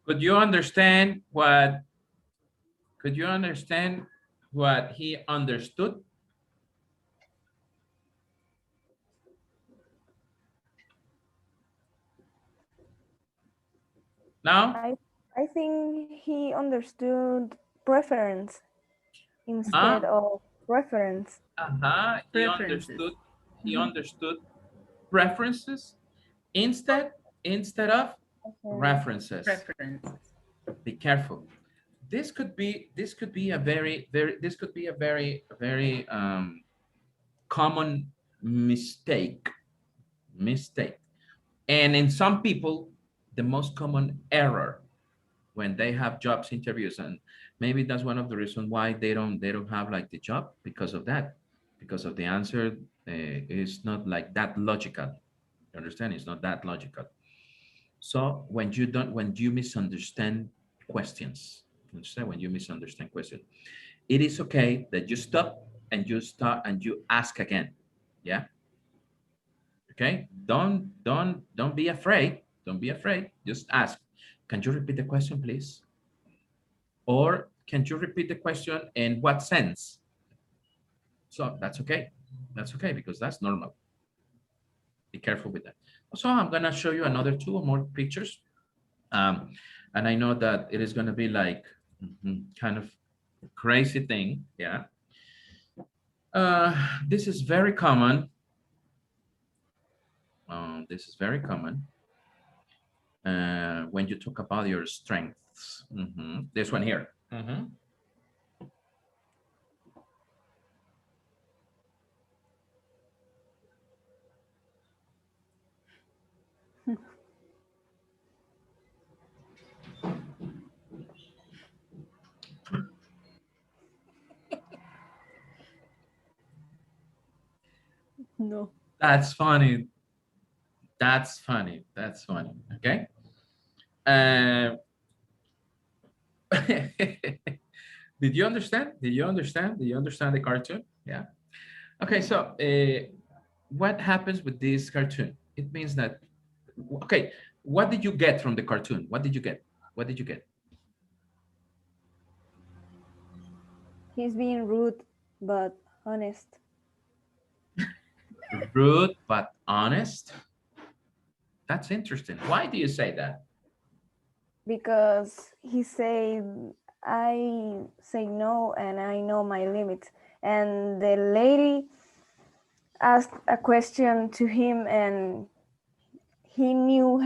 Could you understand what? Could you understand what he understood? No? I think he understood preference instead Huh? of reference. He Preferences. understood. He understood preferences instead of references. Preferences. Be careful. This could be a very common mistake. And in some people, the most common error when they have jobs interviews, and maybe that's one of the reasons why they don't have like the job, because of that, because of the answer is not like that logical. You understand? It's not that logical. So when you misunderstand questions, understand, when you misunderstand questions, it is okay that you stop and you start and you ask again. Yeah. Okay. Don't be afraid. Don't be afraid. Just ask. Can you repeat the question, please? Or can you repeat the question in what sense? So that's okay. That's okay, because that's normal. Be careful with that. So I'm gonna show you another two or more pictures. Um, and I know that it is gonna be like kind of crazy thing. Yeah. This is very common. This is very common when you talk about your strengths. This one here. No. That's funny. That's funny. That's funny. Okay. Uh, did you understand? Did you understand? Did you understand the cartoon? Yeah. Okay. So, what happens with this cartoon? It means that, okay, what did you get from the cartoon? What did you get? What did you get? He's being rude but honest Rude but honest. That's interesting. Why do you say that? because he said, I say no and I know my limits. And the lady asked a question to him and he knew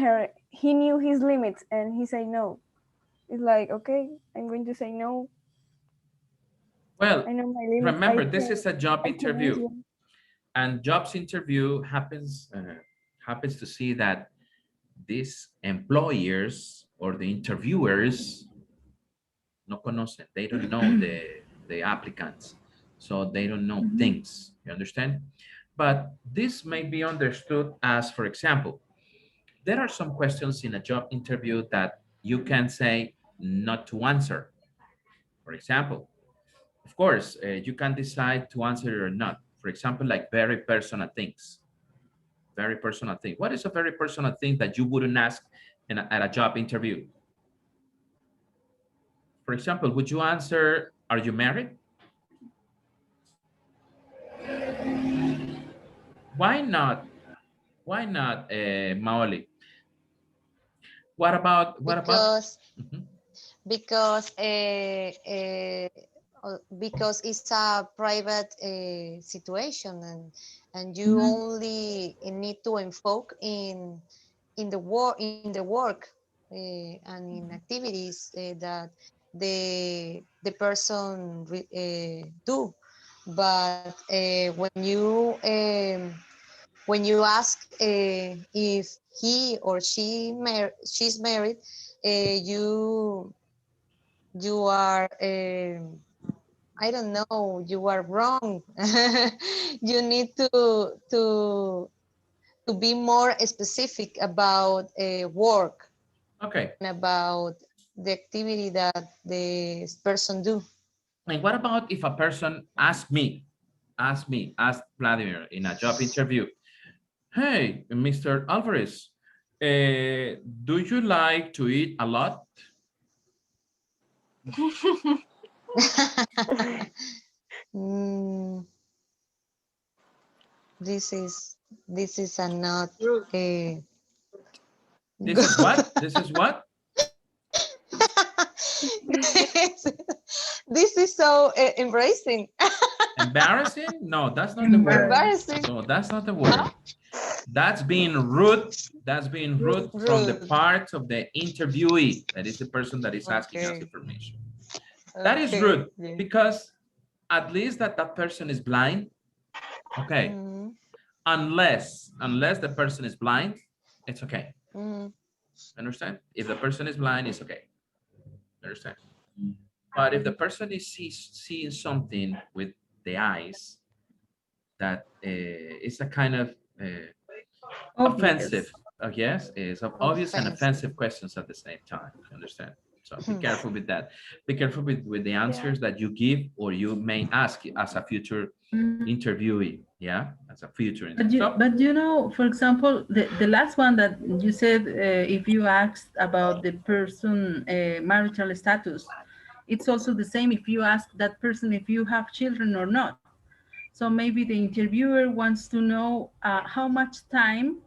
his limits and he said no. It's like, okay, I'm going to say no. Well, I know my limits. remember, this is a job I can interview, answer. and jobs interview happens to see that these employers or the interviewers no conocen. They don't know the applicants, so they don't know things. You understand? But this may be understood as, for example, there are some questions in a job interview that you can say not to answer. For example, of course, you can decide to answer it or not. For example, like very personal things. Very personal thing. What is a very personal thing that you wouldn't ask at a job interview? For example, would you answer, are you married? Why not? Why not, Maoli? What about? because Mhm. because because it's a private situation, and you only need to invoke in the work and in activities that the person do. But when you ask if he or she's married, you are I don't know, you are wrong. You need to be more specific about work Okay. and about the activity that the person do. And what about if a person ask Vladimir in a job interview, hey, Mr. Alvarez, Do you like to eat a lot? Mm, this is a not Rude. a This is what? This is what? this is so embracing. Embarrassing? No, that's not the word. Embarrassing. No, that's not the word. That's being rude. That's being rude from the Rude. part of the interviewee. That is the person that is asking us Okay. information. That is Okay, rude yeah. because at least that person is blind. Okay. Mm, Unless the person is blind, it's okay. mm, Understand? If the person is blind, it's okay. Understand? But if the person is seeing something with the eyes that is a kind of offensive, yes, is of obvious and offensive. offensive questions at the same time. You understand? So be careful with that. Be careful with the answers that you give or you may ask as a future interviewee. Yeah, as a future. But you know, for example, the last one that you said, if you asked about the person marital status, it's also the same if you ask that person if you have children or not. So maybe the interviewer wants to know how much time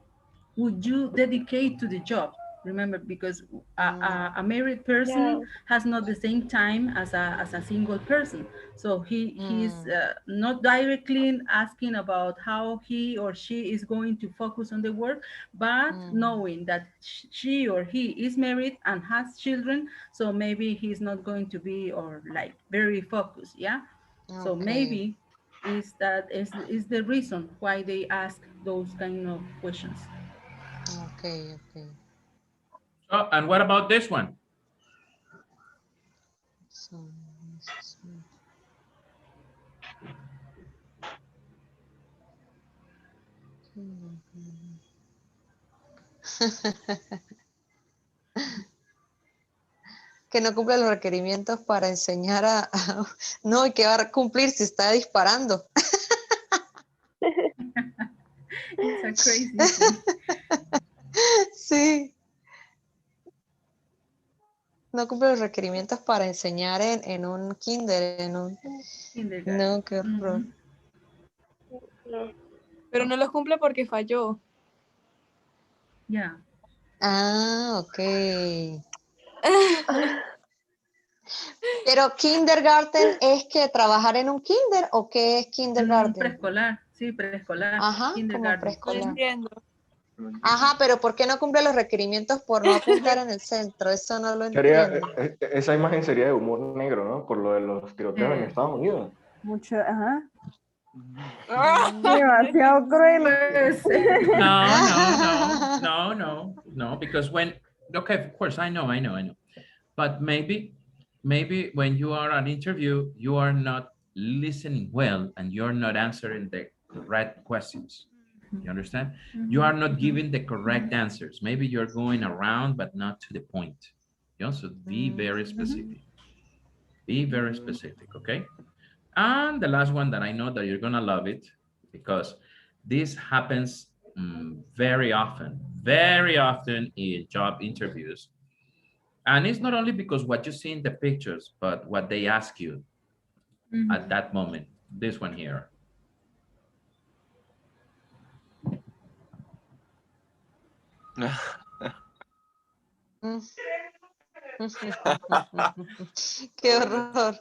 would you dedicate to the job. Remember, because a married person Yes. has not the same time as a single person. So he's Mm, not directly asking about how he or she is going to focus on the work, but mm, knowing that she or he is married and has children, so maybe he's not going to be or like very focused. Yeah. So okay. maybe is the reason why they ask those kind of questions. Okay, okay. Oh, and what about this one? So, que no cumple los requerimientos para enseñar no, y que va a cumplir si está disparando. It's a crazy thing. Sí. No cumple los requerimientos para enseñar en un kinder, en un... Kindergarten. No, qué horror. No. Pero no los cumple porque falló. Yeah. Ah, ok. Pero kindergarten es que trabajar en un kinder o qué es En un kindergarten? preescolar, sí, preescolar. Ajá, como Kindergarten. No preescolar. entiendo. Ajá, pero ¿por qué no cumple los requerimientos por no apuntar en el centro? Eso no lo Sería, entiendo. esa imagen sería de humor negro, ¿no? Por lo de los tiroteos en Estados Unidos. Mucho, ajá. Ah. Demasiado cruel. Pues, No, because when, okay, of course, I know, but maybe when you are on interview, you are not listening well and you're not answering the right questions. You understand? You are not giving the correct answers. Maybe you're going around, but not to the point. You know, so be very specific. Be very specific, okay? And the last one that I know that you're gonna love it because this happens very often in job interviews. And it's not only because what you see in the pictures, but what they ask you at that moment. This one here. Mm. Qué horror.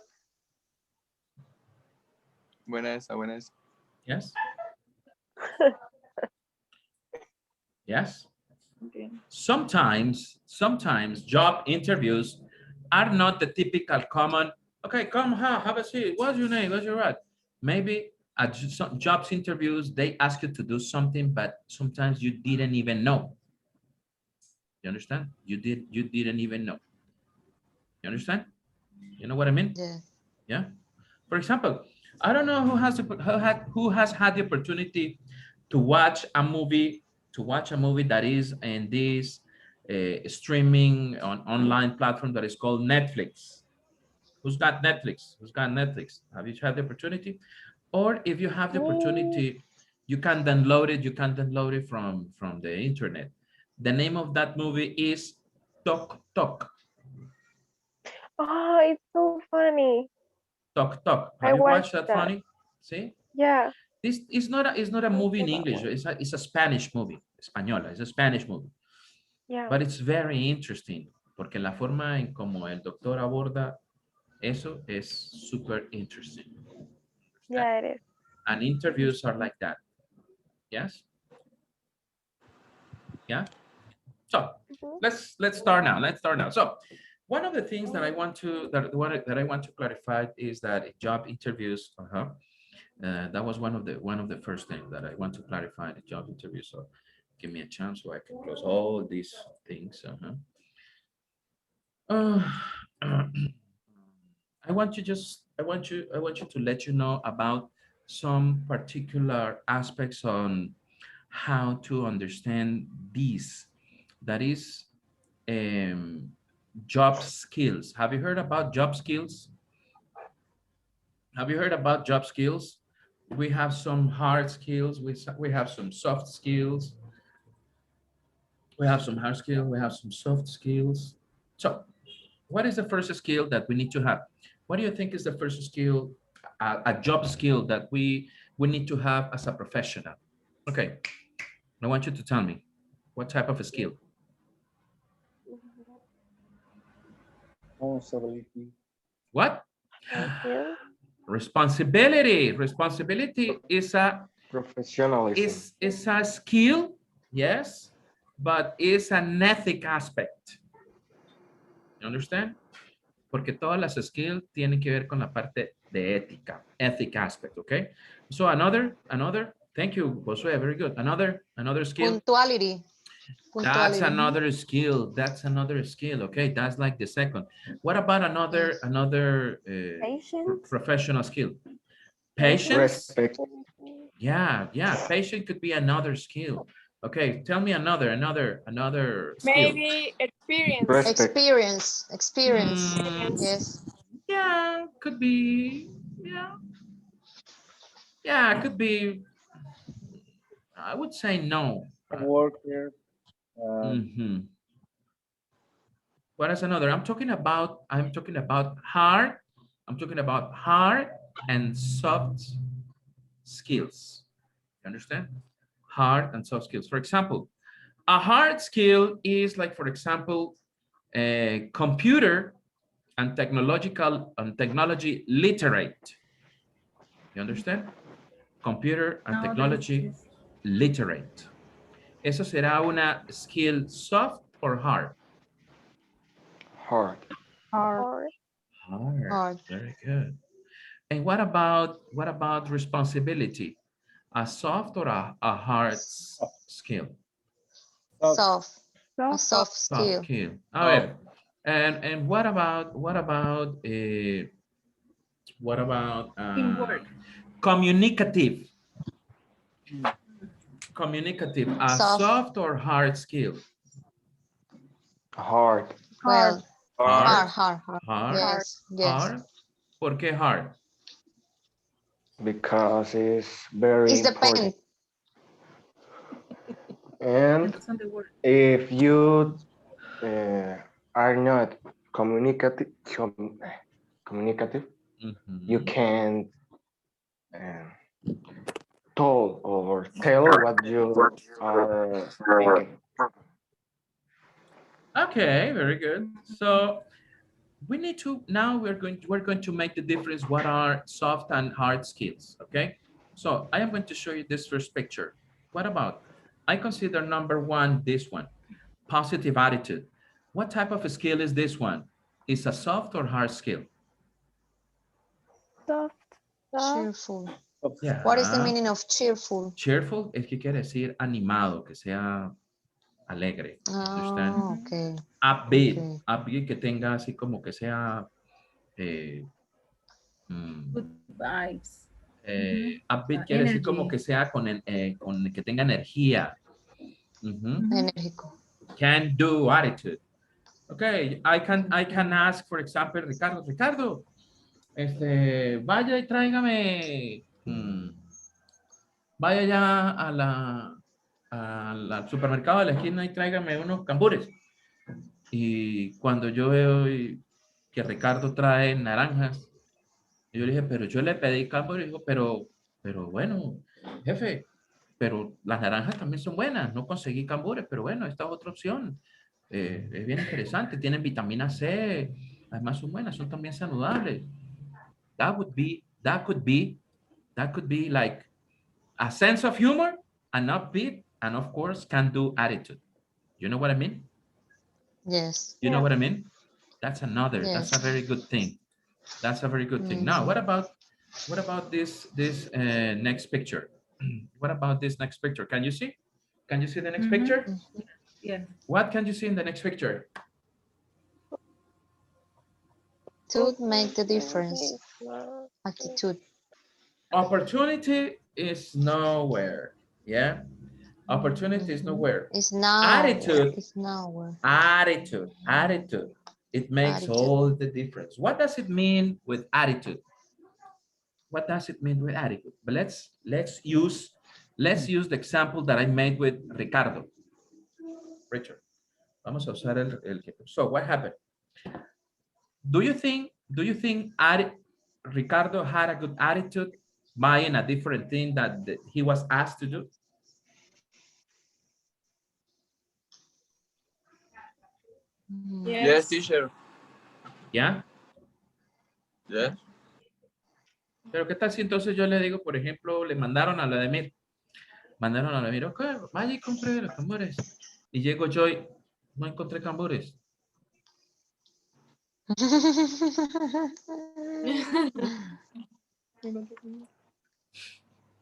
Buena esa, buena esa. Yes. Yes. Okay. Sometimes job interviews are not the typical common, okay, come, have a seat. What's your name? What's your right? Maybe at some jobs interviews, they ask you to do something, but sometimes you didn't even know. You understand? You didn't even know. You understand? You know what I mean? Yeah. Yeah. For example, I don't know who has had the opportunity to watch a movie that is in this streaming on online platform that is called Netflix. Who's got Netflix? Who's got Netflix? Have you had the opportunity? Or if you have the opportunity, you can download it. You can download it from the internet. The name of that movie is Tok Tok. Oh, it's so funny. Tok Tok. I Have you watched watched that, that. funny? See? Yeah. This is not a I movie saw in that English. one. It's a Spanish movie. Española. It's a Spanish movie. Yeah. But it's very interesting. Porque la forma en como el doctor aborda eso es super interesting. Yeah, it is. And interviews are like that. Yes? Yeah? So let's start now. Let's start now. So one of the things that I want to clarify is that in job interviews, that was one of the first things that I want to clarify in the job interview. So give me a chance so I can close all these things. I want you to let you know about some particular aspects on how to understand these. That is job skills. Have you heard about job skills? Have you heard about job skills? We have some hard skills. We have some soft skills. We have some hard skills. We have some soft skills. So what is the first skill that we need to have? What do you think is the first skill, a job skill that we need to have as a professional? Okay, I want you to tell me what type of a skill. Responsibility. What? Responsibility. Responsibility is a Professionalism. is a skill, yes, but it's an ethic aspect. You understand? Porque todas las skills tienen que ver con la parte de ética, ethic aspect, okay? So another, thank you, Josue, very good. Another skill. Punctuality. That's another skill. That's another skill. Okay, that's like the second. What about another Patience. professional skill? Patience. Respect. Yeah. Patience could be another skill. Okay, tell me another skill. Maybe experience. Respect. Experience. Mm, Yes. yeah, could be. Yeah, it could be. I would say no. Worker. What is another? I'm talking about hard. I'm talking about hard and soft skills. You understand? Hard and soft skills. For example, a hard skill is like, for example, a computer and technology literate. You understand? Computer and technology literate. ¿Eso será una skill soft or hard? Hard. Hard. Hard. Very good. And what about responsibility? A soft or a hard skill? Soft. A Soft. soft skill. A ver. And what about Teamwork. communicative? Communicative, a soft or hard skill? Hard. Well, Hard. hard. Yes. Hard. ¿Por qué hard? Because it's very It's the important. pen. And if you are not communicative, you can tell what you are thinking. Okay, very good. So we need to now we're going to make the difference. What are soft and hard skills? Okay. So I am going to show you this first picture. What about? I consider number one this one, positive attitude. What type of a skill is this one? Is a soft or hard skill? Soft. Cheerful. Yeah. What is the meaning of cheerful? Cheerful es que quiere decir animado, que sea alegre. Oh, okay. Upbeat, Okay. upbeat, que tenga así como que sea Good vibes. upbeat quiere decir como que sea con que tenga energía. Enérgico. Can do attitude. Okay, I can ask, for example, Ricardo, vaya y tráigame, vaya ya al supermercado de la esquina y tráigame unos cambures. Y cuando yo veo que Ricardo trae naranjas, yo le dije, pero yo le pedí cambures, dijo, pero bueno, jefe, pero las naranjas también son buenas, no conseguí cambures, pero bueno, esta es otra opción. Es bien interesante, tienen vitamina C, además son buenas, son también saludables. That could be like a sense of humor, an upbeat, and of course, can do attitude. You know what I mean? Yes. You know Yeah. what I mean? That's Yes. a very good thing. That's a very good thing. Now, what about this next picture? What about this next picture? Can you see? Can you see the next picture? Yes. What can you see in the next picture? To make the difference. Attitude. Opportunity is nowhere. Yeah. Opportunity is nowhere. It's now. Attitude. It's nowhere. Attitude. It makes Attitude. all the difference. What does it mean with attitude? What does it mean with attitude? But let's use the example that I made with Ricardo. Richard. Vamos a usar el so what happened? Do you think Ricardo had a good attitude buying a different thing that he was asked to do? Yes, teacher. Yeah. Yes. Pero qué tal si entonces yo le digo, por ejemplo, le mandaron a la de Mir, ok, vaya y compre los tambores. Y llego yo y no encontré tambores.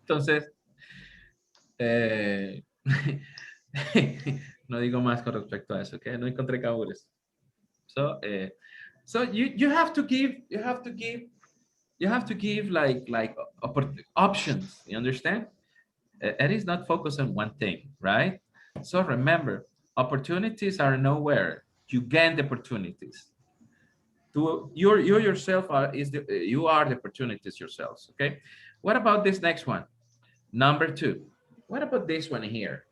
Entonces, no digo más con respecto a eso, ¿ok? No encontré tambores. So you have to give like options. You understand? It is not focused on one thing, right? So remember, opportunities are nowhere. You gain the opportunities. You yourself you are the opportunities yourselves. Okay. What about this next one? Number 2. What about this one here?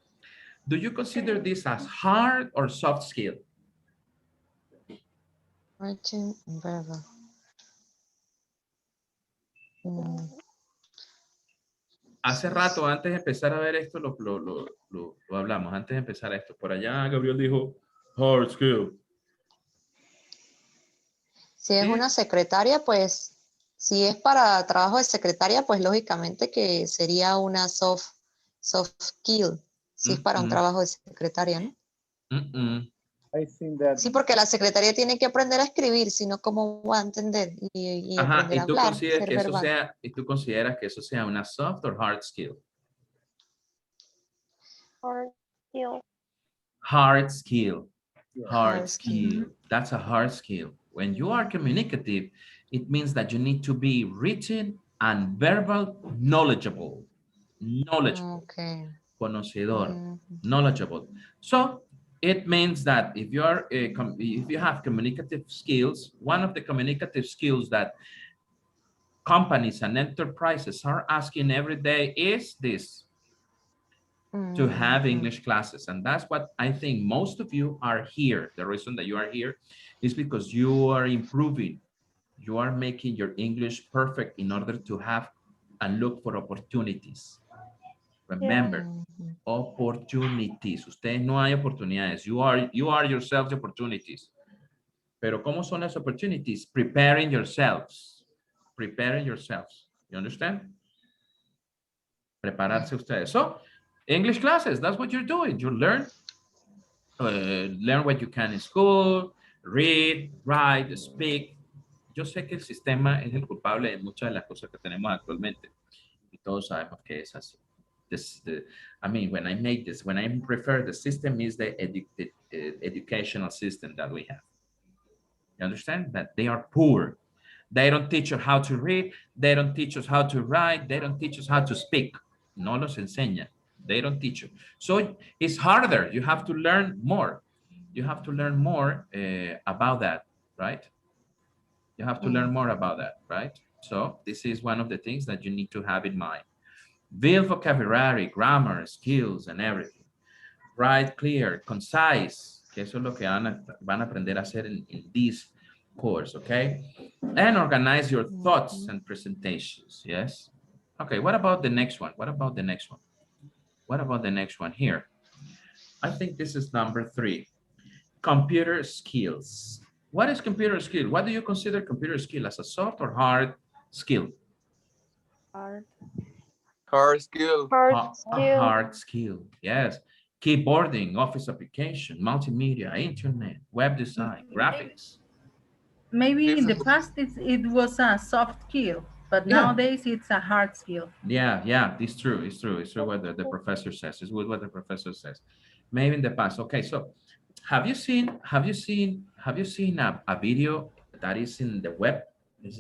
Do you consider this as hard or soft skill? Writing verbal. Hace rato, antes de empezar a ver esto, lo hablamos, antes de empezar esto. Por allá, Gabriel dijo, hard skill. Si es Sí. una secretaria, pues, si es para trabajo de secretaria, pues lógicamente que sería una soft skill. Si es para un trabajo de secretaria, ¿no? I think that. Sí, porque la secretaria tiene que aprender a escribir, sino cómo va a entender y Ajá, aprender a y tú hablar, consideras ser que eso verbal. consideras que eso sea una soft or hard skill? Hard skill. Hard skill. Yeah. Hard skill. That's a hard skill. When you are communicative, it means that you need to be written and verbal knowledgeable. Knowledgeable. Okay. Conocedor. Knowledgeable. So it means that if you are if you have communicative skills, one of the communicative skills that companies and enterprises are asking every day is this, to have English classes. And that's what I think most of you are here. The reason that you are here is because you are improving. You are making your English perfect in order to have and look for opportunities. Remember, opportunities. Ustedes no hay oportunidades. You are yourselves the opportunities. Pero ¿cómo son las opportunities? Preparing yourselves. Preparing yourselves. You understand? Prepararse ustedes. So, English classes, that's what you're doing. You learn what you can in school, read, write, speak. Yo sé que el sistema es el culpable de muchas de las cosas que tenemos actualmente. Y todos sabemos que es así. I mean, when I refer the system is the educational system that we have. You understand? That they are poor. They don't teach us how to read. They don't teach us how to write. They don't teach us how to speak. No los enseña. They don't teach you. So it's harder. You have to learn more. You have to learn more about that, right? You have to learn more about that, right? So this is one of the things that you need to have in mind. Build vocabulary, grammar, skills, and everything. Write clear, concise, que eso es lo que van a aprender a hacer in this course, okay? And organize your thoughts and presentations, yes? Okay, what about the next one? What about the next one? What about the next one here? I think this is number 3. Computer skills. What is computer skill? What do you consider computer skill, as a soft or hard skill? Hard. Hard skill. Hard A skill. hard skill, yes. Keyboarding, office application, multimedia, internet, web design, graphics. Maybe in the past it was a soft skill, but Yeah. nowadays it's a hard skill. Yeah, it's true. It's true what the professor says. It's what the professor says. Maybe in the past. Okay, so have you seen a video that is in the web? Is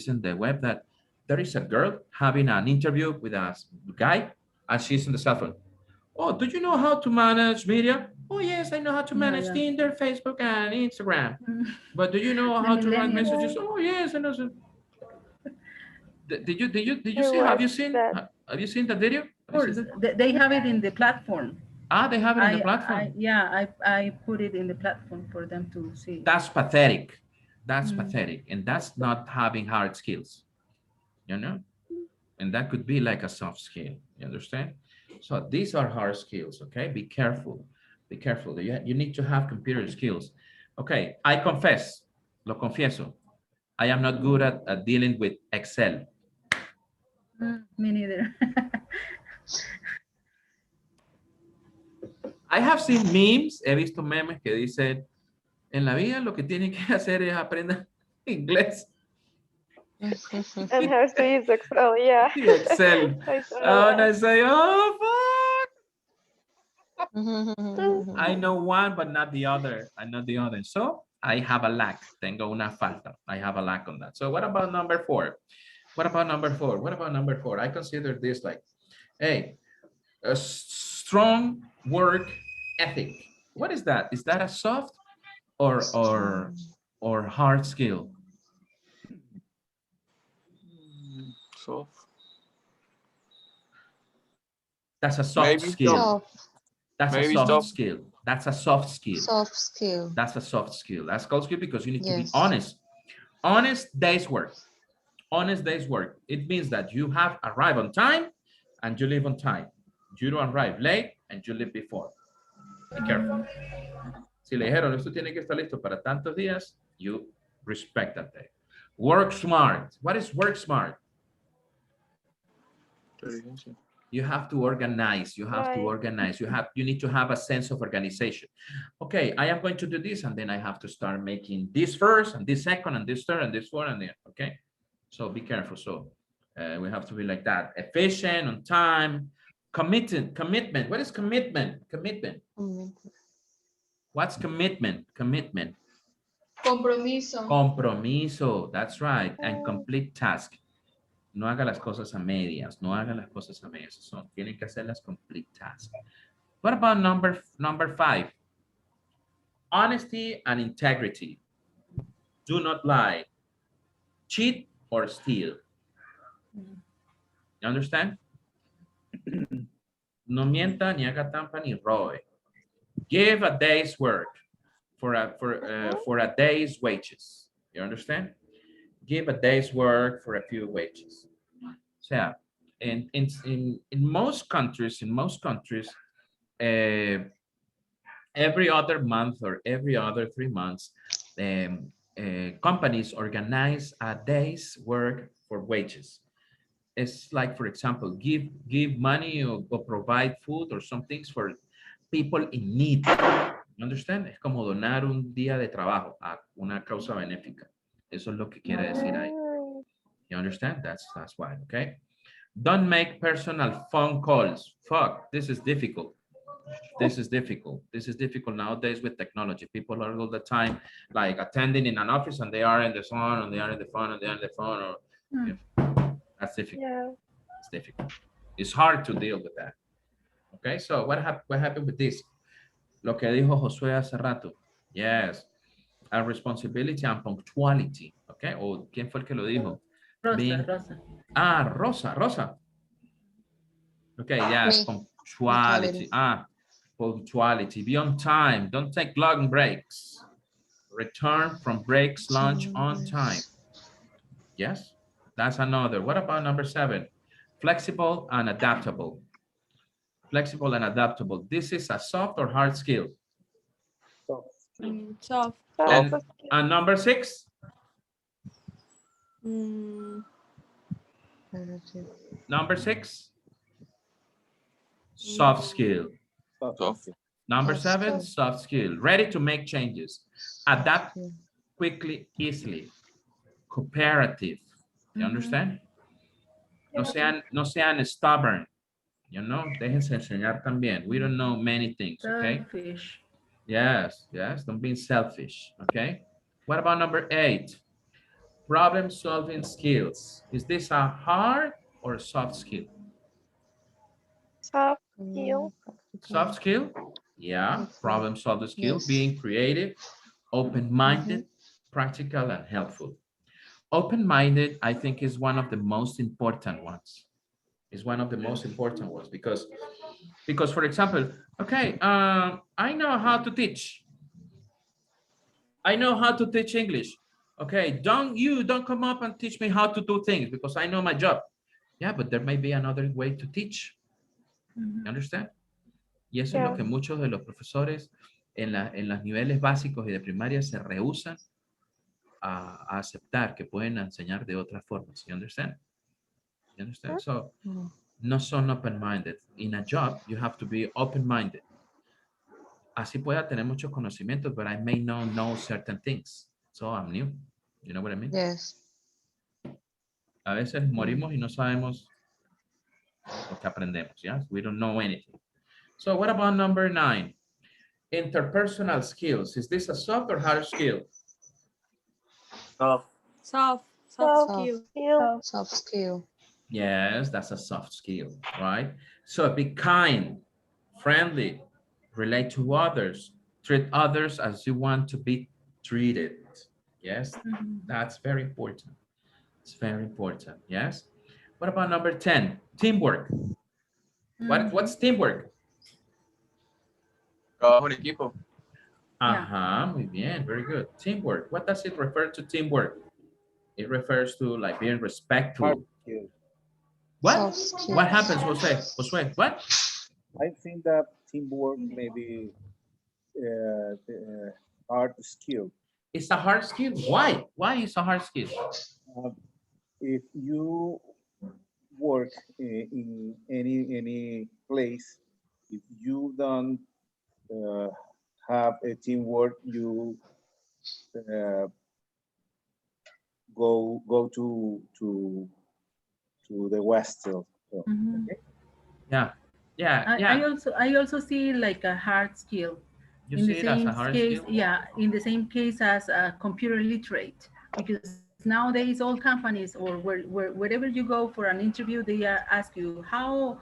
in the web that there is a girl having an interview with a guy and she's on the cell phone. Oh, do you know how to manage media? Oh, yes, I know how to manage Tinder, Facebook, and Instagram. But do you know how to write messages? Oh, yes, I know. Did you see? Have you seen that video? Of course, they have it in the platform. Ah, they have it in the platform. I put it in the platform for them to see. That's pathetic. That's pathetic, and that's not having hard skills. You know, and that could be like a soft skill. You understand? So these are hard skills. Okay, be careful. Be careful. You need to have computer skills. Okay, I confess. Lo confieso. I am not good at dealing with Excel. Me neither. I have seen memes, he visto memes que dicen, en la vida lo que tienen que hacer es aprender inglés. And how to use Excel, yeah. Excel. And I say, oh, fuck. I know one, but not the other. I know the other. So I have a lack. Tengo una falta. I have a lack on that. So what about number 4? What about number 4? What about number 4? I consider this like, hey, a strong work ethic. What is that? Is that a soft or hard skill? Soft. That's a soft skill. Soft. That's a soft skill. That's a soft skill. Soft skill. That's a soft skill. That's called skill because you need to be honest. Honest day's work. Honest day's work. It means that you have arrived on time and you leave on time. You don't arrive late and you leave before. Be careful. Si le dijeron, esto tiene que estar listo para tantos días, you respect that day. Work smart. What is work smart? You have to organize. You have to organize. You need to have a sense of organization. Okay, I am going to do this, and then I have to start making this first, and this second, and this third, and this fourth, and then okay. So be careful. So we have to be like that. Efficient, on time, commitment. What is commitment? Commitment. What's commitment? Commitment. Compromiso. Compromiso. That's right. And complete task. No haga las cosas a medias. No haga las cosas a medias. So, tienen que hacer las complete tasks. What about number 5? Honesty and integrity. Do not lie, cheat, or steal. You understand? No mienta, ni haga trampa, ni robe. Give a day's work for a day's wages. You understand? Give a day's work for a few wages. So, in most countries, every other month or every other 3 months, companies organize a day's work for wages. It's like, for example, give money or provide food or some things for people in need. You understand? Es como donar un día de trabajo a una causa benéfica. Eso es lo que quiere decir ahí. You understand? That's why, okay? Don't make personal phone calls. Fuck, this is difficult. This is difficult. This is difficult nowadays with technology. People are all the time like attending in an office and they are in the phone and they are in the phone and they are in the phone. Or, that's difficult. Yeah. It's difficult. It's hard to deal with that. Okay, so what happened with this? Lo que dijo Josué hace rato. Yes. A responsibility and punctuality. Okay, o ¿quién fue el que lo dijo? Rosa. Rosa. Okay, yes, punctuality. punctuality, be on time, don't take long breaks, return from breaks, lunch on time. Yes, that's another. What about number 7? Flexible and adaptable. Flexible and adaptable. This is a soft or hard skill. Soft. And number 6? Number 6? Soft skill. Soft. Number 7, soft skill. Ready to make changes. Adapt quickly, easily. Cooperative. You understand? No sean stubborn. You know, déjense enseñar también. We don't know many things, okay? Selfish. Yes, don't be selfish, okay? What about number 8? Problem solving skills. Is this a hard or soft skill? Soft skill. Soft skill? Yeah, problem solving skill, being creative, open-minded, practical, and helpful. Open-minded, I think, is one of the most important ones. Is one of the most important ones because for example, okay, I know how to teach. I know how to teach English. Okay, don't come up and teach me how to do things because I know my job. Yeah, but there may be another way to teach. You understand? Y eso es lo que muchos de los profesores en los niveles básicos y de primaria se rehúsan a aceptar que pueden enseñar de otras formas. You understand? You understand? So, no son open-minded. In a job, you have to be open-minded. Así pueda tener muchos conocimientos, but I may not know certain things. So I'm new. You know what I mean? Yes. A veces morimos y no sabemos lo que aprendemos. Yeah? We don't know anything. So what about number 9? Interpersonal skills. Is this a soft or hard skill? Soft. Soft skill. Soft skill. Yes, that's a soft skill, right? So be kind, friendly, relate to others, treat others as you want to be treated. Yes, that's very important. It's very important, yes? What about number 10? Teamwork. What's teamwork? Trabajo en equipo. Muy bien, very good. Teamwork. What does it refer to teamwork? It refers to like being respectful. What? What happens, Jose? Jose, what? I think that teamwork may be hard skill. It's a hard skill. Why? Why is a hard skill? If you work in any place, if you don't have a teamwork, you go to the west. So, okay. I also see like a hard skill. You see it as a hard skill? Yeah, in the same case as a computer literate, because nowadays all companies or wherever you go for an interview, they ask you how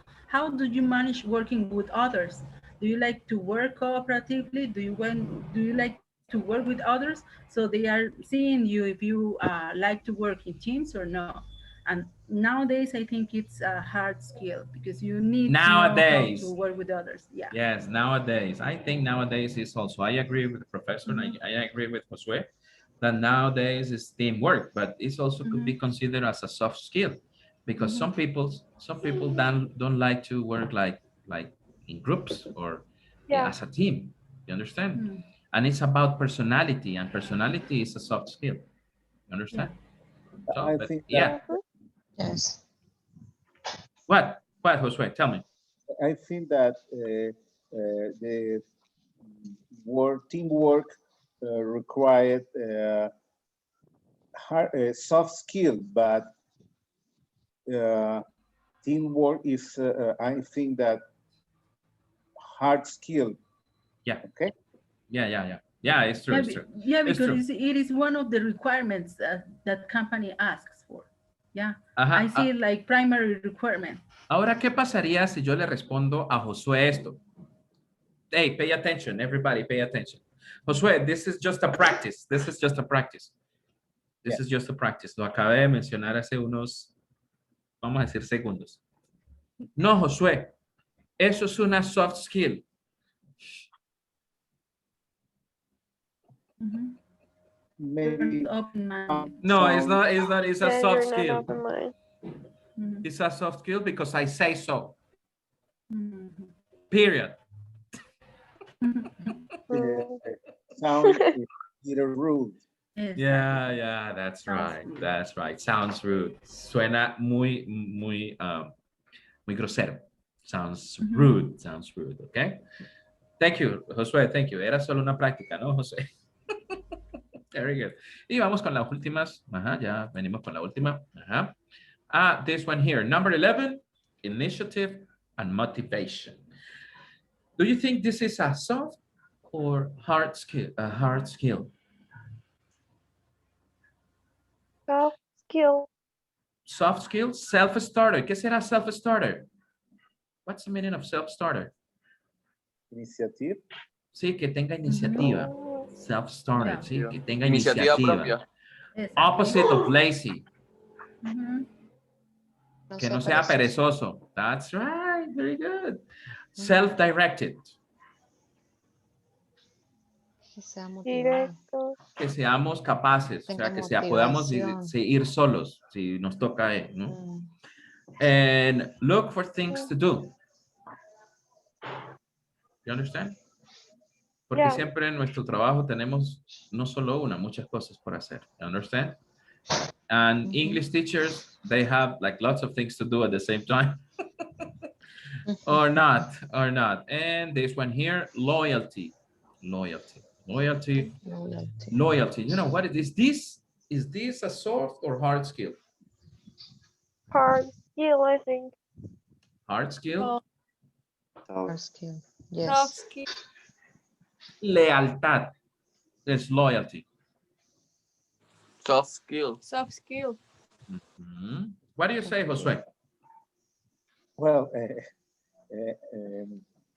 do you manage working with others? Do you like to work cooperatively? Do you like to work with others? So they are seeing you if you like to work in teams or not. And nowadays, I think it's a hard skill because you need to know how to work with others. Yeah. Yes, nowadays. I think nowadays is also, I agree with the professor, and I agree with Josue, that nowadays is teamwork, but it also could be considered as a soft skill because some people don't like to work like in groups or as a team. You understand? And it's about personality, and personality is a soft skill. You understand? So, I think that, Yes. What, Josue? Tell me. I think that the teamwork required soft skill, but teamwork is, I think that hard skill. Yeah. Okay. Yeah, it's true. It's true. Yeah, because it is one of the requirements that company asks for. Yeah, I see it like primary requirement. Ahora, ¿qué pasaría si yo le respondo a Josué esto? Hey, pay attention, everybody, pay attention. Josué, this is just a practice. This is just a practice. This is just a practice. Lo acabé de mencionar hace unos, vamos a decir, segundos. No, Josué, eso es una soft skill. Maybe Open-minded. No, it's sound. not. It's not. It's a Yeah, soft you're not skill. open mind. It's a soft skill because I say so. Mhm. Period. Sound is either rude. Exactly. Yeah, that's Sounds right. rude. That's right. Sounds rude. Suena muy grosero. Sounds rude. Sounds rude. Okay. Thank you, Josué. Thank you. Era solo una práctica, ¿no, José? Very good. Y vamos con las últimas. Ajá, ya venimos con la última. Ajá. This one here. Number 11, initiative and motivation. Do you think this is a soft or hard skill? A hard skill. Soft skill. Soft skill, self-starter. ¿Qué será self-starter? What's the meaning of self-starter? Initiative. Sí, que tenga iniciativa. Oh, Self-starter, Yeah. sí, que tenga Iniciativa iniciativa. propia. Exactly. Opposite of lazy. Mhm. No Que sea no sea perezoso. perezoso. That's right, very good. Self-directed. Que sea motivado. directo. Que seamos capaces, o Tenga sea, que podamos motivación. ir solos, si nos toca, ¿no? Mm. And look for things to do. You understand? Porque Yeah. siempre en nuestro trabajo tenemos no solo una, muchas cosas por hacer. You understand? And English teachers, they have like lots of things to do at the same time. or not. And this one here, loyalty. Loyalty. Loyalty. Loyalty. You know what is this? Is this a soft or hard skill? Hard skill, I think. Hard skill. Hard skill. Soft Yes. skill. Lealtad is loyalty. Soft skill. Soft skill. What do you say, Josué? Well,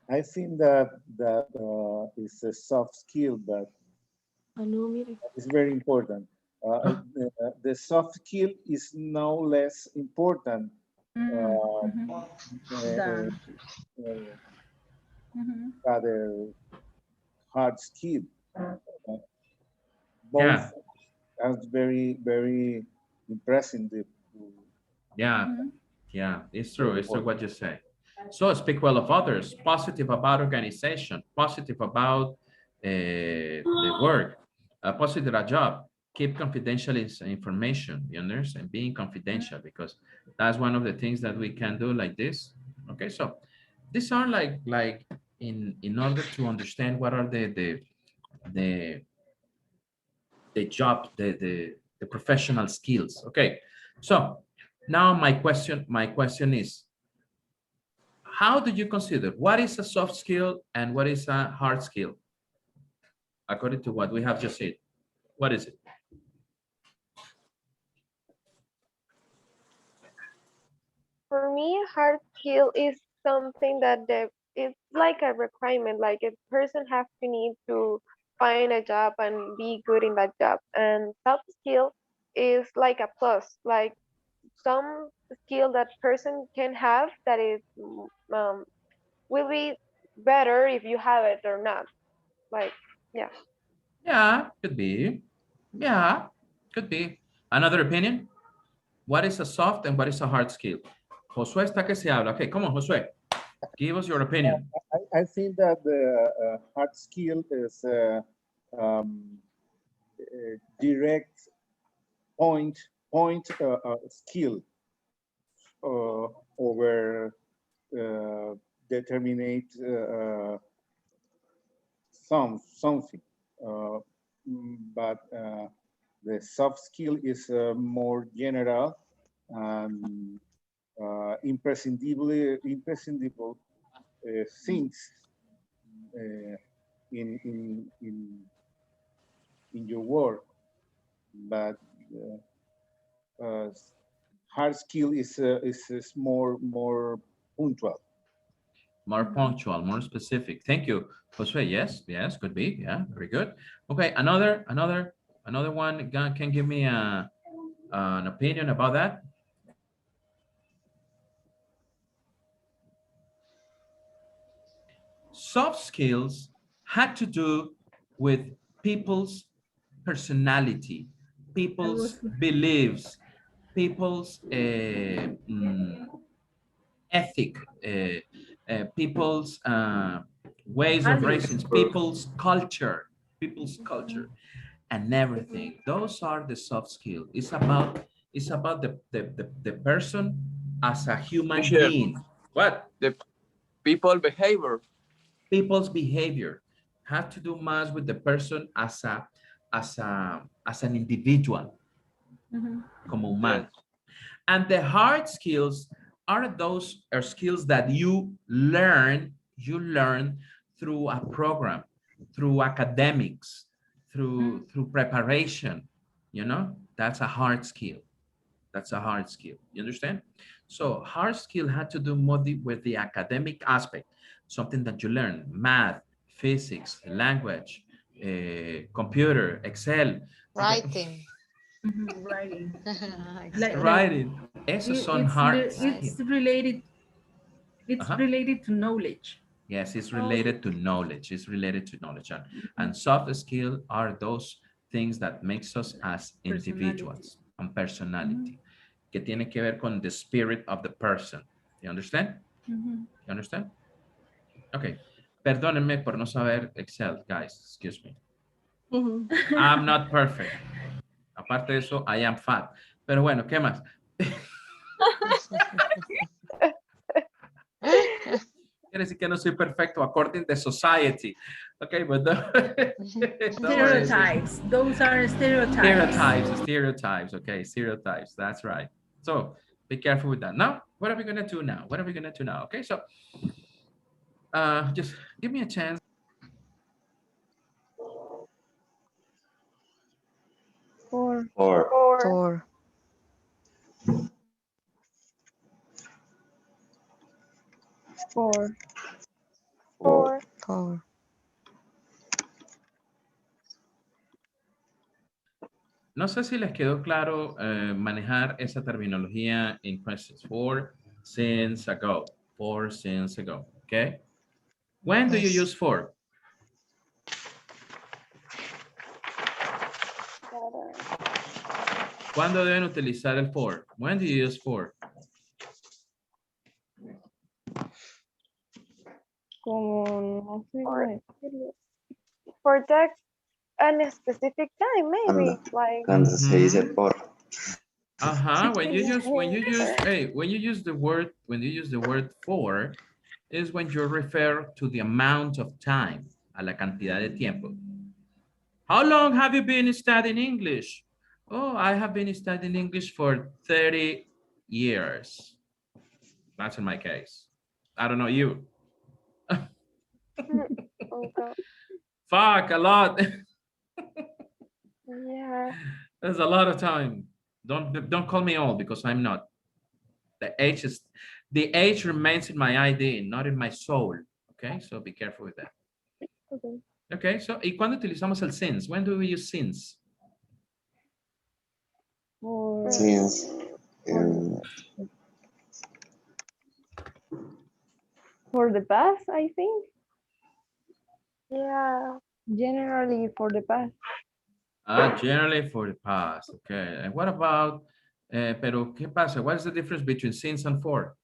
I think that is a soft skill, but it's very important. The soft skill is no less important Done. other hard skill. Both are very, very impressive. Yeah, it's true. It's true what you say. So speak well of others, positive about organization, positive about the work, positive about job, keep confidential information, you understand? Being confidential, because that's one of the things that we can do like this. Okay, so these are like in order to understand what are the job, the professional skills. Okay, so now my question is, how do you consider what is a soft skill and what is a hard skill? According to what we have just said, what is it? For me, hard skill is something that it's like a requirement. Like a person has to need to find a job and be good in that job. And soft skill is like a plus, like some skill that person can have that is will be better if you have it or not. Like, yeah. Yeah, could be. Yeah, could be. Another opinion? What is a soft and what is a hard skill? Josué está que se habla. Okay, come on, Josué. Give us your opinion. I think that the hard skill is direct point skill over determinate something, but the soft skill is more general and imprescindible things in your work, but hard skill is more punctual. More punctual, more specific. Thank you, Josué. Yes, could be. Yeah, very good. Okay, another one can give me an opinion about that. Soft skills had to do with people's personality, people's beliefs, people's ethic, people's ways of raising, people's culture, and everything. Those are the soft skills. It's about the person as a human Teacher, being. What? the people behavior. People's behavior have to do much with the person as an individual, como humano. And the hard skills are skills that you learn through a program, through academics, through preparation. You know, that's a hard skill. That's a hard skill. You understand? So hard skill had to do more with the academic aspect, something that you learn, math, physics, language, computer, Excel. Writing. Writing. Writing. Esos son hard skills. It's related. It's related to knowledge. Yes, it's related to knowledge. It's related to knowledge. And soft skills are those things that makes us as individuals and personality. Que tiene que ver con the spirit of the person. You understand? You understand? Okay. Perdónenme por no saber Excel, guys. Excuse me. I'm not perfect. Aparte de eso, I am fat. Pero bueno, ¿qué más? Quiere decir que no soy perfecto according to society. Okay, but stereotypes. Those are stereotypes. Stereotypes. Okay, stereotypes. That's right. So be careful with that. Now, what are we gonna do now? Okay, so just give me a chance. Four. No sé si les quedó claro manejar esa terminología en questions. For, since, ago. For, since, ago. Okay. When do you use for? ¿Cuándo deben utilizar el for? When do you use for? Como, no sé cómo decirlo. For that a specific time, maybe. Cuando se dice por. When you use the word for, is when you refer to the amount of time, a la cantidad de tiempo. How long have you been studying English? Oh, I have been studying English for 30 years. That's in my case. I don't know you. Fuck, a lot. Yeah. There's a lot of time. Don't call me old because I'm not. The age remains in my ID, not in my soul. Okay, so be careful with that. Okay, so ¿y cuándo utilizamos el since? When do we use since? Since. For the past, I think. Yeah. Generally for the past. Generally for the past. Okay, and what about, pero ¿qué pasa? What is the difference between since and for?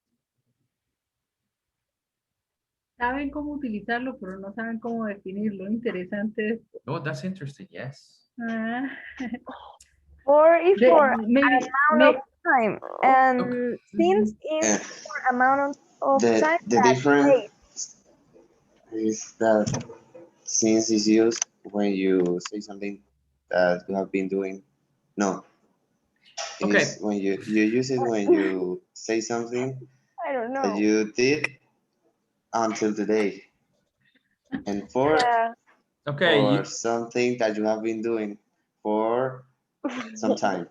Saben cómo utilizarlo, pero no saben cómo definirlo. Interesante esto. Oh, that's interesting, yes. For is for maybe, amount of time, and since is for amount of time. The difference is that since is used when you say something that you have been doing. No. Okay. When you use it when you say something I don't know. that you did until today. And for something that you have been doing for some time.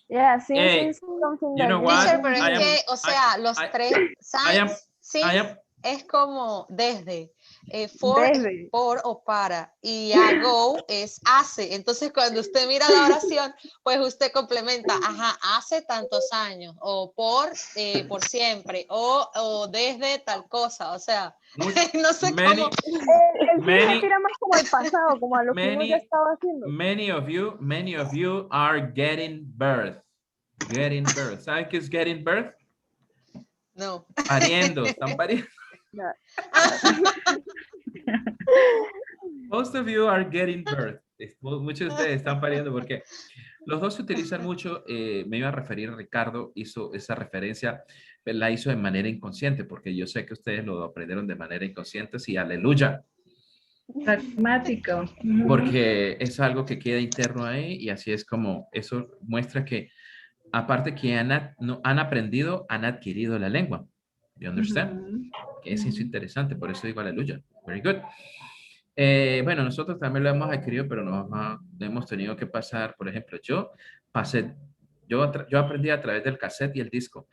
Yeah, since is something you know that what? Teacher, pero es que, o sea, los tres, since, es como desde. For es Desde. por o para. Y a go es hace. Entonces, cuando usted mira la oración, pues usted complementa, ajá, hace tantos años, o por siempre, o desde tal cosa. O sea, no sé Many, cómo. El sí many, se tira más como al pasado, como a lo que uno ya estaba haciendo. many of you are getting birth. Getting birth. ¿Saben qué es getting birth? No. Pariendo, están pariendo. Ya. Most of you are getting birth. Muchos de ustedes están pariendo porque los dos se utilizan mucho. Me iba a referir a Ricardo, hizo esa referencia, la hizo de manera inconsciente, porque yo sé que ustedes lo aprendieron de manera inconsciente, sí, aleluya. Pragmático. Porque es algo que queda interno ahí y así es como eso muestra que aparte que han aprendido, han adquirido la lengua. You understand? Que es interesante, por eso digo aleluya. Very good. Bueno, nosotros también lo hemos adquirido, pero hemos tenido que pasar, por ejemplo, yo aprendí a través del cassette y el disco.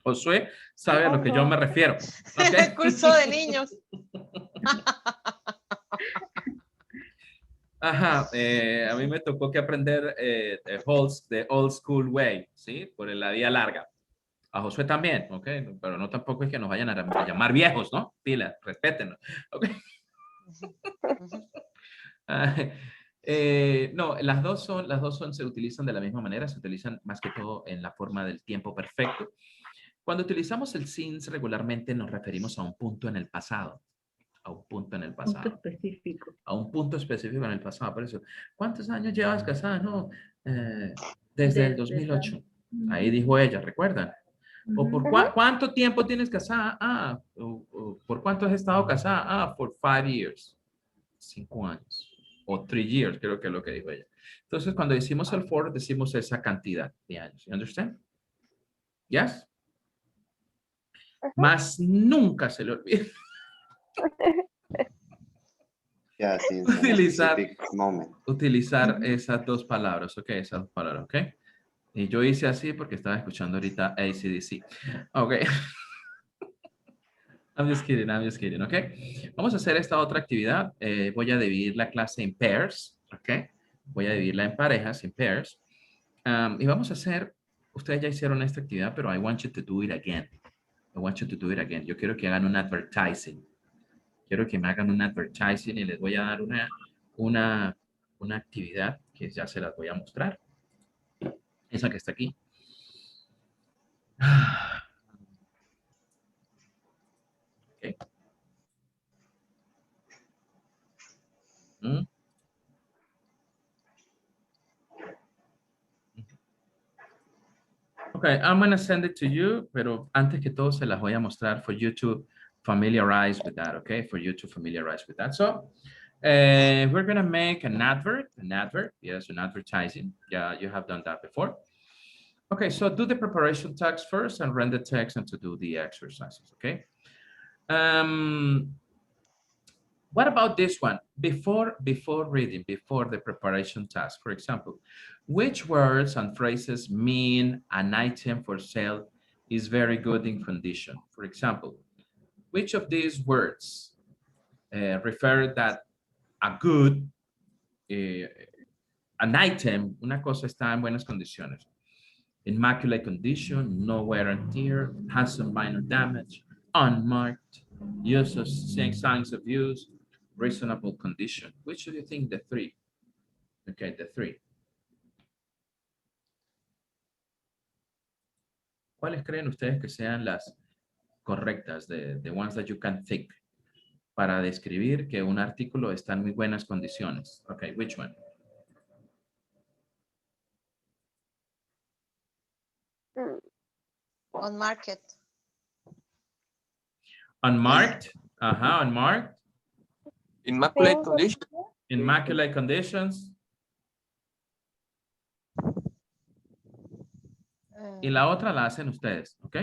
Josué sabe a lo que yo me refiero. ¿Okay? Curso de niños. Ajá, a mí me tocó que aprender the old school way, ¿sí? Por la vía larga. A Josué también, ¿ok? Pero no tampoco es que nos vayan a llamar viejos, ¿no? Pila, respétenos, ¿ok? No, las dos se utilizan de la misma manera, se utilizan más que todo en la forma del tiempo perfecto. Cuando utilizamos el since regularmente nos referimos a un punto en el pasado. A un punto en el pasado. Punto específico. A un punto específico en el pasado. Por eso, ¿cuántos años llevas casada? No, desde el 2008. Ahí dijo ella, ¿recuerdan? ¿O por cuánto tiempo tienes casada? Ah, ¿por cuánto has estado casada? Ah, por 5 years. 5 años. O 3 years, creo que es lo que dijo ella. Entonces, cuando decimos el for, decimos esa cantidad de años. You understand? Yes? Más nunca se le olvide. Yeah, since a specific moment. Utilizar esas dos palabras, ok, esas dos palabras, ok. Y yo hice así porque estaba escuchando ahorita AC/DC. Ok. I'm just kidding, ok. Vamos a hacer esta otra actividad. Voy a dividir la clase en pairs, ok. Voy a dividirla en parejas, en pairs. Y vamos a hacer, ustedes ya hicieron esta actividad, pero I want you to do it again. I want you to do it again. Yo quiero que hagan un advertising. Quiero que me hagan un advertising y les voy a dar una actividad que ya se las voy a mostrar. Esa que está aquí. Okay. Okay, I'm going to send it to you, pero antes que todo se las voy a mostrar for you to familiarize with that, okay? For you to familiarize with that. So, we're going to make an advert, yes, an advertising. Yeah, you have done that before. Okay, so do the preparation text first and run the text and to do the exercises, okay? What about this one? Before reading, before the preparation task, for example, which words and phrases mean an item for sale is very good in condition? For example, which of these words refer that a good, an item, una cosa está en buenas condiciones? Immaculate condition, no wear and tear, has some minor damage, unmarked, use of signs of use, reasonable condition. Which do you think the three? Okay, the three. ¿Cuáles creen ustedes que sean las correctas, the ones that you can think, para describir que un artículo está en muy buenas condiciones? Okay, which one? Unmarked. Unmarked? Ajá, unmarked. Immaculate condition. Immaculate conditions. Y la otra la hacen ustedes, ¿ok?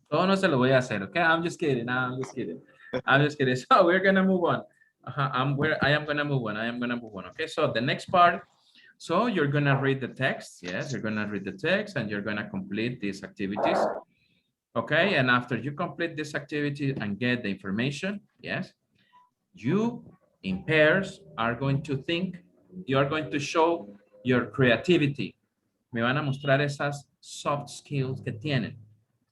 Todo no se lo voy a hacer, ¿ok? I'm just kidding, I'm just kidding. I'm just kidding. So we're gonna move on. I am gonna move on, okay? So the next part, So you're gonna read the text. Yes, you're gonna read the text and you're gonna complete these activities. Okay, and after you complete this activity and get the information, yes, you in pairs are going to think, you are going to show your creativity. Me van a mostrar esas soft skills que tienen,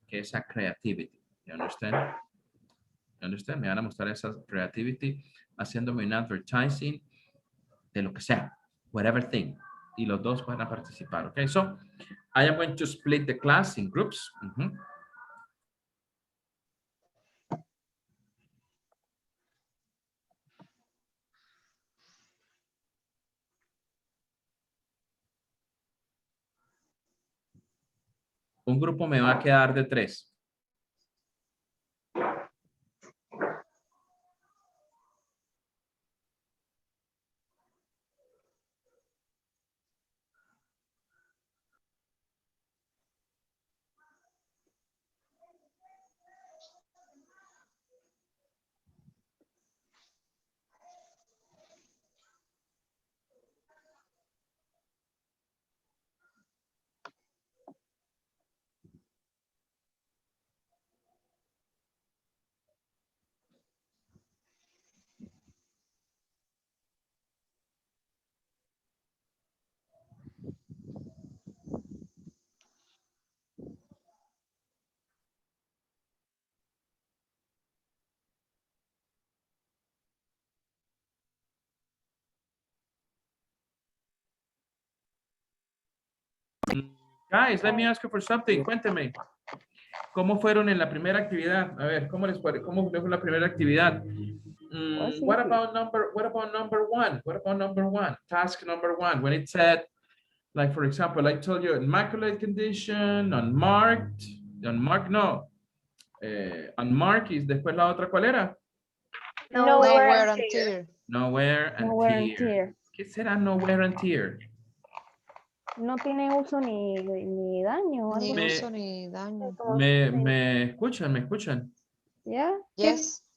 que esa creativity. You understand? You understand? Me van a mostrar esa creativity haciéndome un advertising de lo que sea, whatever thing. Y los dos van a participar, okay? So, I am going to split the class in groups. Un grupo me va a quedar de 3. Guys, let me ask you for something. Cuénteme. ¿Cómo fueron en la primera actividad? A ver, ¿cómo les fue? ¿Cómo fue la primera actividad? What about number one? What about number one? Task number one. When it said, like, for example, I told you immaculate condition, unmarked, no. Unmarked is después la otra, ¿cuál era? Nowhere until. Nowhere and tear. ¿Qué será nowhere and tear? No tiene uso ni daño. Ni uso ni daño. ¿Me escuchan? ¿Ya? Yes.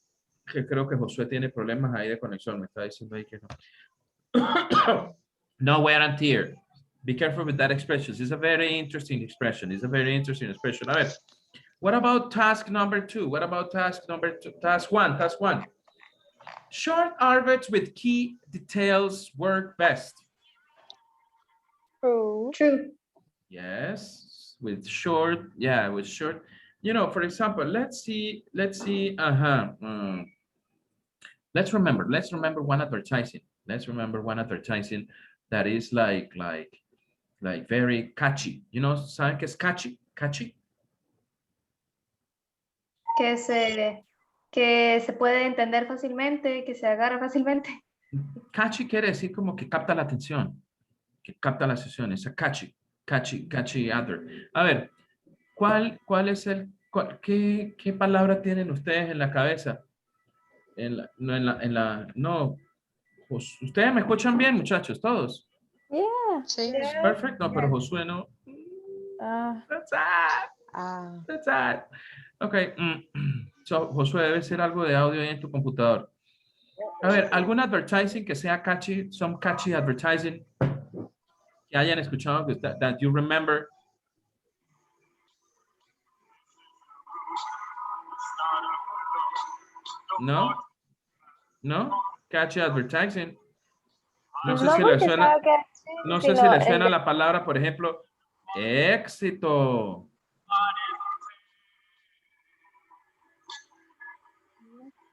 Que creo que Josué tiene problemas ahí de conexión. Me está diciendo ahí que no. Nowhere and tear. Be careful with that expression. It's a very interesting expression. A ver. What about task number 2? What about task number 2? Task 1. Short arbits with key details work best. True. Yes, with short. You know, for example, let's see. Let's remember one advertising. That is like very catchy. You know, ¿saben qué es catchy? Catchy. Que se puede entender fácilmente, que se agarra fácilmente. Catchy quiere decir como que capta la atención, que capta la sesión. Es catchy advert. A ver, ¿qué palabra tienen ustedes en la cabeza? No. ¿Ustedes me escuchan bien, muchachos, todos? Yeah. Sí. Perfecto, no, pero Josué no. That's sad. Okay. So, Josué, debe ser algo de audio ahí en tu computador. A ver, ¿algún advertising que sea catchy? Some catchy advertising que hayan escuchado that you remember? ¿No? Catchy advertising. No sé si le suena la palabra, por ejemplo, éxito.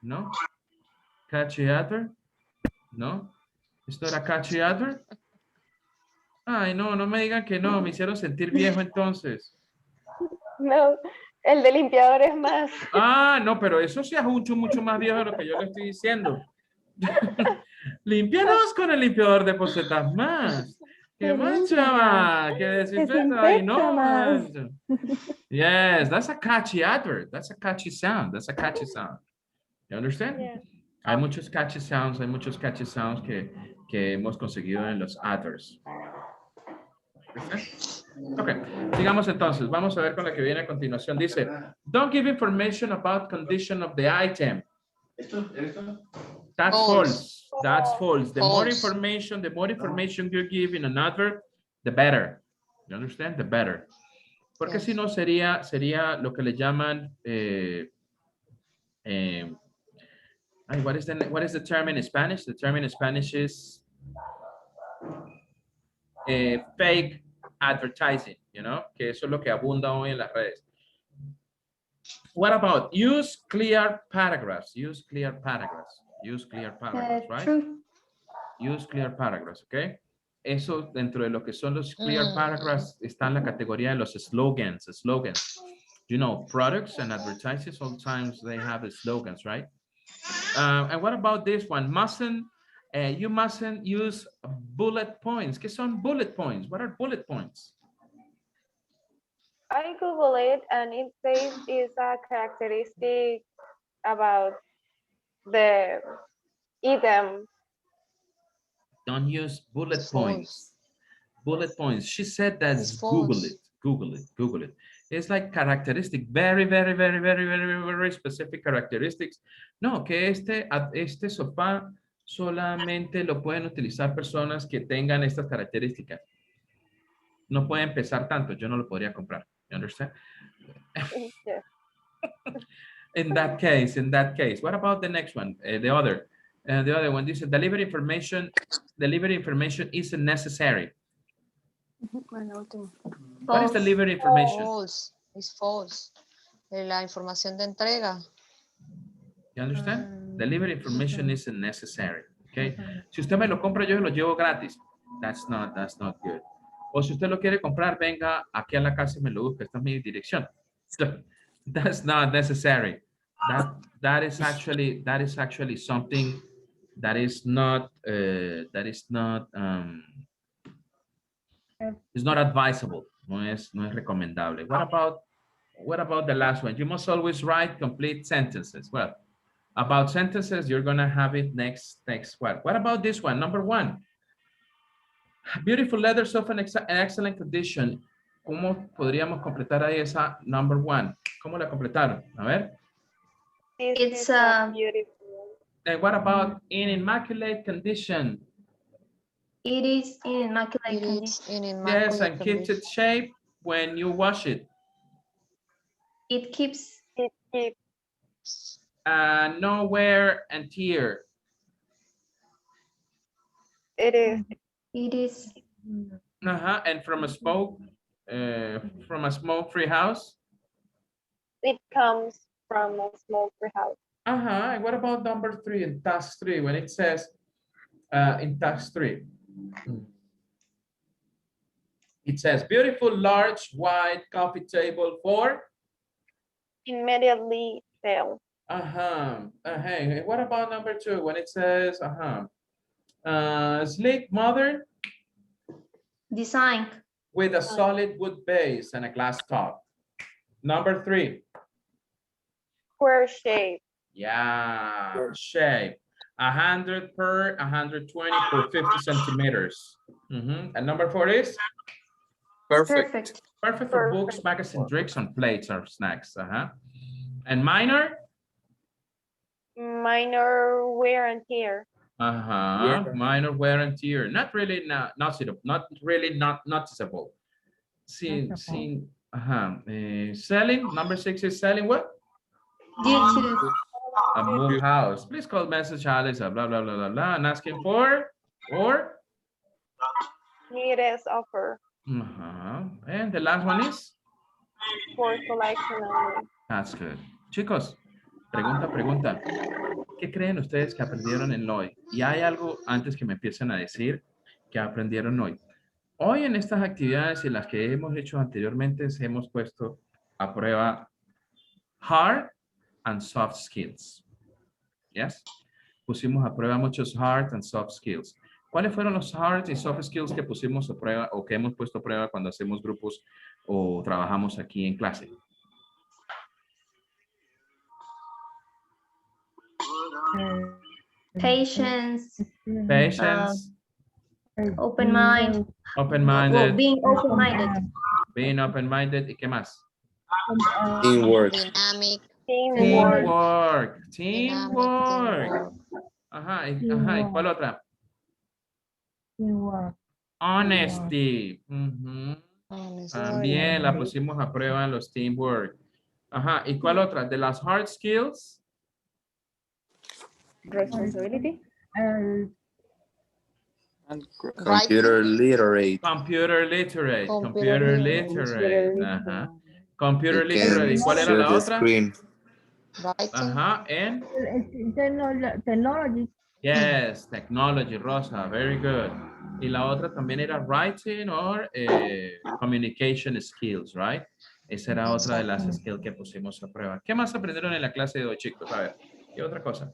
¿No? Catchy advert. ¿No? ¿Esto era catchy advert? Ay, no me digan que no, me hicieron sentir viejo entonces. No, el de limpiador es más. No, pero eso sí es mucho más viejo de lo que yo le estoy diciendo. Límpianos con el limpiador de posetas más. ¿Qué más, chaval? ¿Qué desinfecta? Ay, no. Yes, that's a catchy advert. That's a catchy sound. You understand? Yeah. Hay muchos catchy sounds que hemos conseguido en los adverts. Ok, sigamos entonces. Vamos a ver con la que viene a continuación. Dice, don't give information about condition of the item. That's false. That's false. The more False. information you give in an adverb, the better. You understand? The better. Porque Yes. si no sería lo que le llaman what is the term in Spanish? The term in Spanish is fake advertising, you know, que eso es lo que abunda hoy en las redes. What about use clear paragraphs? Use clear paragraphs. Use clear paragraphs, right? True. Use clear paragraphs, okay? Eso dentro de lo que son los clear paragraphs está en la categoría de los slogans. Slogans. You know, products and advertisements, sometimes they have slogans, right? And what about this one? You mustn't use bullet points. ¿Qué son bullet points? What are bullet points? I Google it and it says it's a characteristic about the item. Don't use bullet It's points. false. Bullet points. She said that It's Google false. it. Google it. Google it. It's like characteristic, very, very, very, very, very, very specific characteristics. No, que este sofá solamente lo pueden utilizar personas que tengan estas características. No pueden pesar tanto. Yo no lo podría comprar. You understand? Yes. In that case, what about the next one? The other one, this is delivery information isn't necessary. What is delivery information? False. It's false. La información de entrega. You understand? Delivery information isn't necessary. Okay. Si usted me lo compra, yo lo llevo gratis. That's not good. O si usted lo quiere comprar, venga aquí a la casa y me lo busca. Esta es mi dirección. That's not necessary. That is actually something that is not it's not advisable. No es recomendable. What about the last one? You must always write complete sentences. Well, about sentences, you're gonna have it next what? What about this one? Number 1. Beautiful letters of an excellent condition. ¿Cómo podríamos completar ahí esa number 1? ¿Cómo la completaron? A ver. It's beautiful. And what about in immaculate condition? It is in immaculate condition. Yes, and keeps its shape when you wash it. It keeps. No wear and tear. It is. It is. And from a smoke-free house. It comes from a smoke-free house. And what about number 3 in task 3 when it says in task 3? It says beautiful large white coffee table for immediately sale. Hey, what about number 2 when it says sleek modern design with a solid wood base and a glass top? Number 3. Square shape. Yeah, shape. 100 per 120 per 50 centimeters. And number 4 is Perfect. Perfect for books, magazine, drinks, and plates or snacks. And minor? Minor wear and tear. Minor wear and tear. Not really noticeable. Selling. Number 6 is selling what? due to A move house. Please call message Alice, blah, blah, blah, blah, blah, and asking for, or? Nearest offer. And the last one is? For selection only. That's good. Chicos, pregunta. ¿Qué creen ustedes que aprendieron en hoy? Y hay algo antes que me empiecen a decir que aprendieron hoy. Hoy en estas actividades y las que hemos hecho anteriormente hemos puesto a prueba hard and soft skills. Yes. Pusimos a prueba muchos hard and soft skills. ¿Cuáles fueron los hard y soft skills que pusimos a prueba o que hemos puesto a prueba cuando hacemos grupos o trabajamos aquí en clase? patience, open mind, open-minded, being open-minded, being open-minded, ¿y qué más? Teamwork. Dynamic. Teamwork. Ajá, ¿y cuál otra? Honesty. Ujú. También la pusimos a prueba en los teamwork. Ajá, ¿y cuál otra? De las hard skills. Responsibility. Computer literate. Computer literate. Computer Computer literate. literate. Ajá. Computer You literate. can ¿Y cuál era share la the otra? screen. Writing. Ajá, and Technology. yes, technology, Rosa, very good. Y la otra también era writing or communication skills, right? Esa era otra de las skills que pusimos a prueba. ¿Qué más aprendieron en la clase de hoy, chicos? A ver, ¿qué otra cosa?